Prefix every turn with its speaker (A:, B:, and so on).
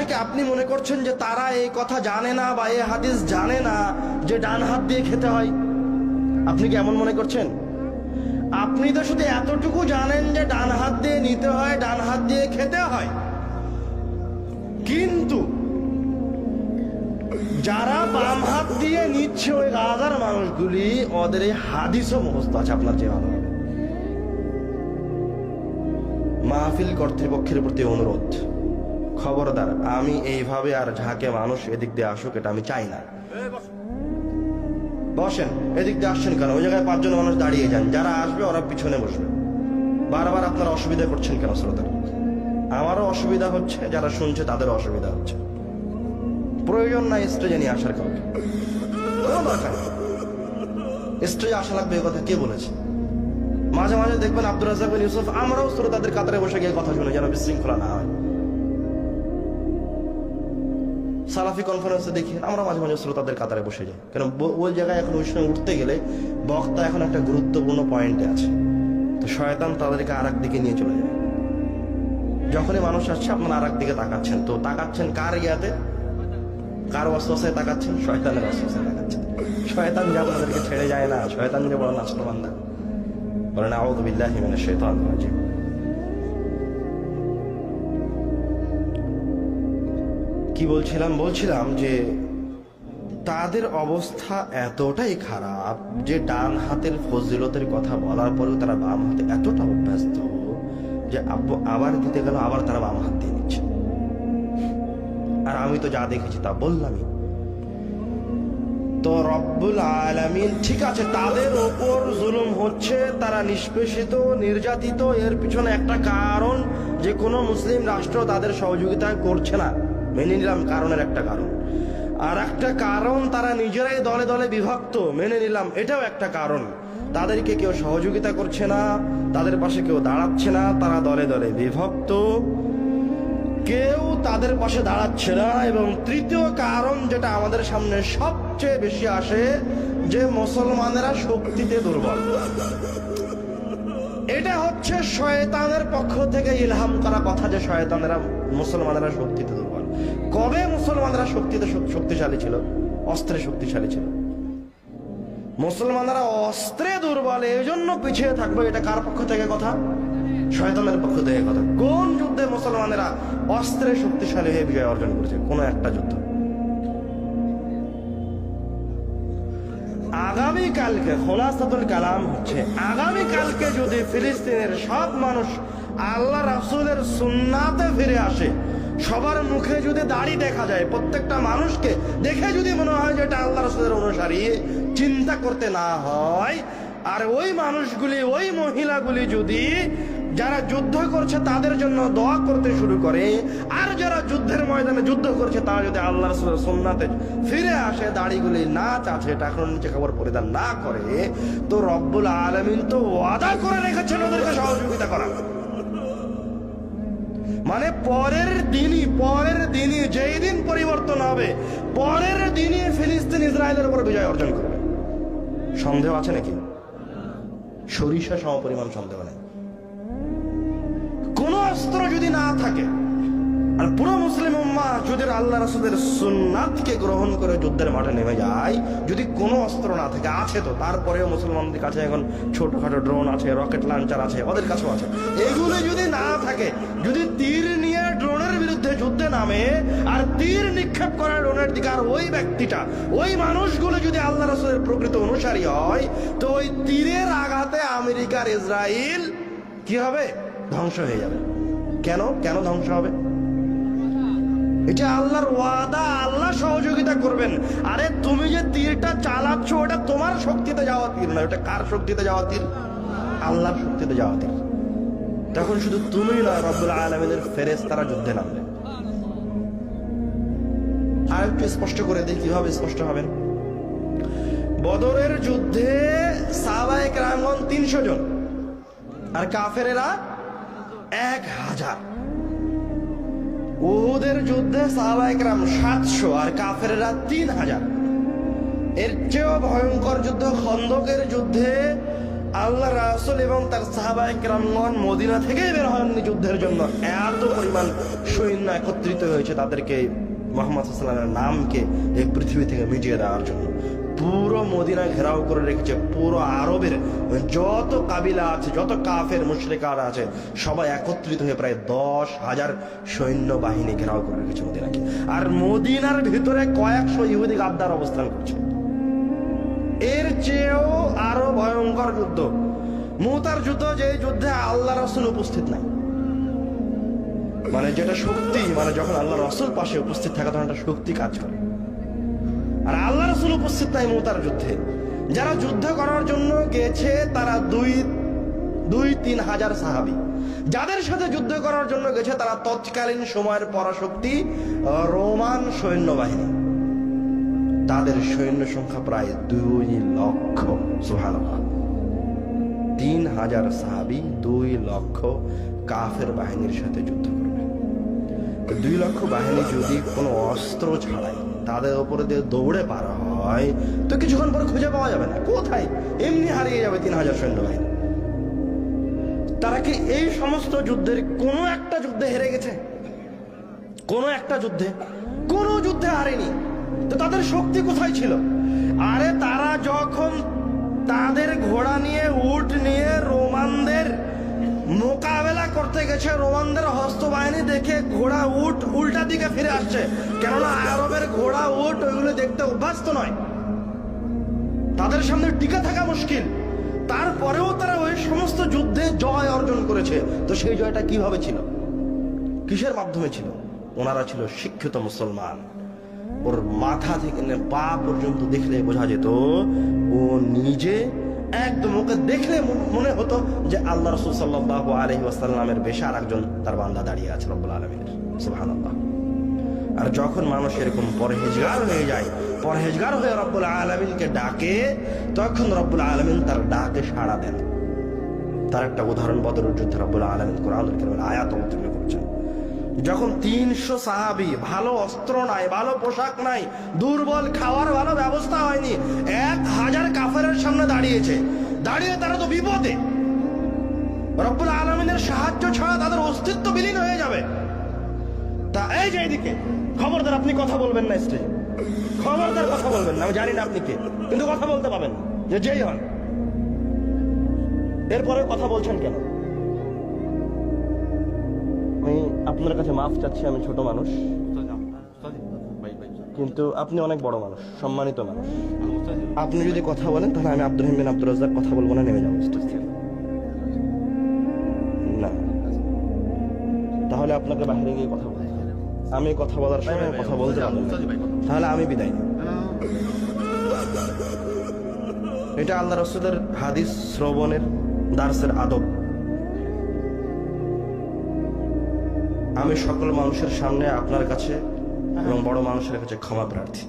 A: কি আপনি মনে করছেন যে তারা এই কথা জানে না বা এই হাদিস জানে না যে ডান হাত দিয়ে খেতে হয়? আপনি কি এমন মনে করছেন? আপনি তো শুধু এতটুকু জানেন যে ডান হাত দিয়ে নিতে হয়, ডান হাত দিয়ে খেতে হয়। কিন্তু যারা বাম হাত দিয়ে নিচ্ছে ওই গাজার মানুষগুলি, ওদের এই হাদিসও মুখস্থ আছে আপনার চেয়ে ভালো। মাহফিল কর্তৃপক্ষের প্রতি অনুরোধ, খবরদার, আমি এইভাবে আর ঝাঁকে মানুষ এদিক দিয়ে আসুক এটা আমি চাই না। বসেন, এদিক দিয়ে আসছেন কেন? ওই জায়গায় 5 জন মানুষ দাঁড়িয়ে যান, যারা আসবে ওরা পিছনে বসবে। বারবার আপনারা অসুবিধা করছেন কেন শ্রোতা? আমারও অসুবিধা হচ্ছে, যারা শুনছে তাদেরও অসুবিধা হচ্ছে। প্রয়োজন নাই স্টেজে নিয়ে আসার কাউকে, কোনো দরকার নেই। স্টেজে আসা লাগবে এ কথা কে বলেছে? মাঝে মাঝে দেখবেন আব্দুর রাজ্জাক বিন ইউসুফ, আমরাও শ্রোতাদের কাতারে বসে গিয়ে কথা শুনে যেন বিশৃঙ্খলা না হয়। সালাফি কনফারেন্সে দেখি আমরা মাঝে মাঝে শ্রোতাদের কাতারে বসে যাই, কেন ওই জায়গায় এখন ওই সময় উঠতে গেলে বক্তা এখন একটা গুরুত্বপূর্ণ পয়েন্টে আছে, তো শয়তান তাদেরকে আর দিকে নিয়ে চলে যায়। যখনই মানুষ আসছে আপনারা আর দিকে তাকাচ্ছেন, তো তাকাচ্ছেন কার ইয়াতে, কার ওয়াসওয়াসায় তাকাচ্ছেন? শয়তানের ওয়াসওয়াসায় তাকাচ্ছেন। শয়তান যে আপনাদেরকে ছেড়ে যায় না, শয়তান যে বড় নাশরবান্দা। বলেন আউযু বিল্লাহি মিনাশ শাইতানির রাজিম। কি বলছিলাম যে তাদের অবস্থা এতটাই খারাপ যে ডান হাতের ফজিলতের কথা বলার পরেও তারা বাম হাতে এতটা অভ্যস্ত যে আবার দিতে গেল আবার তারা বাম হাত দিয়ে নিচ্ছে। আর আমি তো যা দেখেছি তা বললামই। তো রব্বুল আলামিন, ঠিক আছে তাদের ওপর জুলুম হচ্ছে, তারা নিষ্পেষিত, নির্যাতিত, এর পিছনে একটা কারণ যে কোনো মুসলিম রাষ্ট্র তাদের সহযোগিতা করছে না, মেনে নিলাম, কারণের একটা কারণ। আর একটা কারণ তারা নিজেরাই দলে দলে বিভক্ত, মেনে নিলাম, এটাও একটা কারণ। তাদেরকে কেউ সহযোগিতা করছে না, তাদের পাশে কেউ দাঁড়াচ্ছে না, তারা দলে দলে বিভক্ত, কেউ তাদের পাশে দাঁড়াচ্ছে না। এবং তৃতীয় কারণ যেটা আমাদের সামনে সবচেয়ে বেশি আসে, যে মুসলমানেরা শক্তিতে দুর্বল। এটা হচ্ছে শয়তানের পক্ষ থেকে ইলহাম করা কথা, যে মুসলমানেরা শক্তিতে দুর্বল। কবে মুসলমানেরা শক্তিশালী ছিল? অস্ত্রে শক্তিশালী ছিল। মুসলমানেরা অস্ত্রে দুর্বল, এই জন্য পিছিয়ে থাকবে, এটা কার পক্ষ থেকে কথা? শয়তানের পক্ষ থেকে কথা। কোন যুদ্ধে মুসলমানেরা অস্ত্রে শক্তিশালী হয়ে বিজয় অর্জন করেছে? কোন একটা যুদ্ধ। আগামীকালকে খোলাসাতুল কালাম হচ্ছে, আগামীকালকে যদি ফিলিস্তিনের সব মানুষ আল্লাহ রাসূলের সুন্নাতে ফিরে আসে, সবার মুখে যদি দাড়ি দেখা যায়, প্রত্যেকটা মানুষকে দেখে যদি মনে হয় যে এটা আল্লাহ রাসূলের অনুসারী, চিন্তা করতে না হয়, আর ওই মানুষগুলি, ওই মহিলাগুলি যদি যারা যুদ্ধ করছে তাদের জন্য দোয়া করতে শুরু করে, আর যারা যুদ্ধের ময়দানে যুদ্ধ করছে তারা যদি আল্লাহ রাসূলের সুন্নাতে ফিরে আসে, দাড়িগুলি না চাচ্ছে, টাকনুর নিচে কাপড় পরিধান না করে, তো রব্বুল আলামিন তো ওয়াদা করে রেখেছেন ওদেরকে সহযোগিতা করা। মানে পরের দিনই যেই দিন পরিবর্তন হবে, পরের দিনই ফিলিস্তিন ইসরায়েলের উপর বিজয় অর্জন করবে। সন্দেহ আছে নাকি? সরিষা সমপরিমাণ সন্দেহ নেই। কোন অস্ত্র যদি না থাকে, আর পুরো মুসলিম উম্মাহ যদি আল্লাহ রাসূলের সুন্নাতকে গ্রহণ করে যুদ্ধের মাঠে নেমে যায়, যদি কোনো অস্ত্র না থাকে, আছে তো তারপরেও মুসলমানদের কাছে এখন ছোটখাটো ড্রোন আছে, রকেট লঞ্চার আছে, ওদের কাছেও আছে, এগুলো যদি না থাকে, যদি তীর নিয়ে ড্রোনের বিরুদ্ধে যুদ্ধে নামে, আর তীর নিক্ষেপ করা ড্রোনের দিকে, আর ওই ব্যক্তিটা, ওই মানুষগুলো যদি আল্লাহ রাসূলের প্রকৃত অনুসারী হয়, তো ওই তীরের আঘাতে আমেরিকার ইসরায়েল কি হবে? ধ্বংস হয়ে যাবে। কেন ধ্বংস হবে? এটা আল্লাহর ওয়াদা, আল্লাহ সহযোগিতা করবেন। আরে তুমি যে তীরটা চালাচ্ছ, ওটা তোমার শক্তিতে যাওয়া তীর না, ওটা কার শক্তিতে যাওয়া তীর? আল্লাহর শক্তিতে যাওয়া তীর। তখন শুধু তুমি নয়, রব্বুল আলামিনের ফেরেশতারা যুদ্ধে নামবে। আর একটু স্পষ্ট করে দিই কিভাবে স্পষ্ট হবেন। বদরের যুদ্ধে সাহাবায়ে কেরামগণ 300 জন, আর কাফেরেরা 1000। উহুদের যুদ্ধে সাহাবায়ে কেরাম 700, আর কাফেরেরা 3000। এর চেয়েও ভয়ঙ্কর যুদ্ধ খন্দকের যুদ্ধে আল্লাহ রাসূল এবং তার সাহাবায়ে কেরামগণ মদিনা থেকে বের হননি যুদ্ধের জন্য। এত পরিমাণ সৈন্য একত্রিত হয়েছে তাদেরকে মুহাম্মদ সাল্লাল্লাহু আলাইহি ওয়াসাল্লামের নামকে এই পৃথিবী থেকে মিটিয়ে দেওয়ার জন্য। পুরো মদিনা ঘেরাও করে রেখেছে। পুরো আরবের যত কাবিলা আছে, যত কাফের মুশরিকারা আছে, সবাই একত্রিত হয়ে প্রায় 10,000 সৈন্য বাহিনী ঘেরাও করে রেখেছে মদিনাকে। আর মদিনার ভিতরে কয়েকশো ইহুদি গাদ্দার অবস্থান করছে। এর চেয়েও আরো ভয়ঙ্কর যুদ্ধ মুতার যুদ্ধ, যে যুদ্ধে আল্লাহ রাসূল উপস্থিত নাই। মানে যেটা শক্তি, মানে যখন আল্লাহ রাসূল পাশে উপস্থিত থাকে তখন একটা শক্তি কাজ করে। আর আল্লাহ রাসূল উপস্থিত নাই মুতার যুদ্ধে। যারা যুদ্ধ করার জন্য গেছে তারা 2-3 হাজার সাহাবী। যাদের সাথে যুদ্ধ করার জন্য গেছে তারা তৎকালীন সময়ের পরাশক্তি রোমান সৈন্যবাহিনী। তাদের সৈন্য সংখ্যা প্রায় 2 লক্ষ। সুবহানাল্লাহ। 3 হাজার সাহাবী 2 লক্ষ কাফের বাহিনীর সাথে যুদ্ধ করবে। 2 লক্ষ বাহিনী যদি কোনো অস্ত্র ছাড়াই তাদের উপরে দিয়ে দৌড়ে পার হয় তো কিছুক্ষণ পরে খুঁজে পাওয়া যাবে না, কোথায় এমনি হারিয়ে যাবে 3 হাজার সৈন্যবাহিনী। তারা কি এই সমস্ত যুদ্ধের কোনো একটা যুদ্ধে হেরে গেছে? কোনো একটা যুদ্ধে? কোনো যুদ্ধে হারেনি। তো তাদের শক্তি কোথায় ছিল? আরে তারা যখন তাদের ঘোড়া নিয়ে, উট নিয়ে রোমানদের মোকাবেলা করতে গেছে, রোমানদের হস্ত বাহিনী দেখে ঘোড়া উট উল্টা দিকে ফিরে আসছে। কেননা আরবের ঘোড়া উট ওইগুলো দেখতে অভ্যস্ত নয়, তাদের সামনে টিকে থাকা মুশকিল। তারপরেও তারা ওই সমস্ত যুদ্ধে জয় অর্জন করেছে। তো সেই জয়টা কিভাবে ছিল? কিসের মাধ্যমে ছিল? ওনারা ছিল শিক্ষিত মুসলমান। ওর মাথা থেকে পা পর্যন্ত দেখলে বোঝা যেত ও নিজে একদম, ওকে দেখলে মনে হতো যে আল্লাহ রাসূল সাল্লাল্লাহু আলাইহি ওয়াসাল্লামের বেশে আরেকজন তার বান্দা দাঁড়িয়ে আছে রব্বুল আলামিনের। সুবহানাল্লাহ। আর যখন মানুষ এরকম পরহেজগার হয়ে যায়, পরহেজগার হয়ে রব্বুল আলামিনকে ডাকে, তখন রব্বুল আলামিন তার ডাকে সাড়া দেন। তার একটা উদাহরণ বদরের যুদ্ধে রব্বুল আলামিন কোরআনুল কারীমের আয়াত অবতীর্ণ করছেন। যখন 300 সাহাবী, ভালো অস্ত্র নাই, ভালো পোশাক নাই, দুর্বল, খাওয়ার ভালো ব্যবস্থা হয়নি, 1000 কাফেরের সামনে দাঁড়িয়েছে। দাঁড়িয়ে তারা তো বিপদে, রব্বুল আলামিনের সাহায্য ছাড়া তাদের অস্তিত্ব বিলীন হয়ে যাবে। তা এই যে এইদিকে, খবরদার আপনি কথা বলবেন না স্টেজে, খবরদার কথা বলবেন না। আমি জানি না আপনি কে, কিন্তু কথা বলতে পাবেন যে যেই হন। এরপরে কথা বলছেন কেন? আমি আপনার কাছে মাফ চাচ্ছি, আমি ছোট মানুষ, কিন্তু আপনি অনেক বড় মানুষ, সম্মানিত মানুষ। আপনি যদি কথা বলেন তাহলে আমি আব্দুর রহিম বিন আব্দুর রাজ্জাক কথা বলবো না, নেমে যাবো স্টেজ থেকে। না, তাহলে আপনাকে বাইরে গিয়ে কথা বলতে হবে। আমি কথা বলার সময় কথা বলতে পারবো না, তাহলে আমি বিদায় নিই। এটা আল্লাহ রাসূলের হাদিস শ্রবণের দার্সের আদব। আমি সকল মানুষের সামনে আপনার কাছে এবং বড় মানুষের কাছে ক্ষমা প্রার্থী।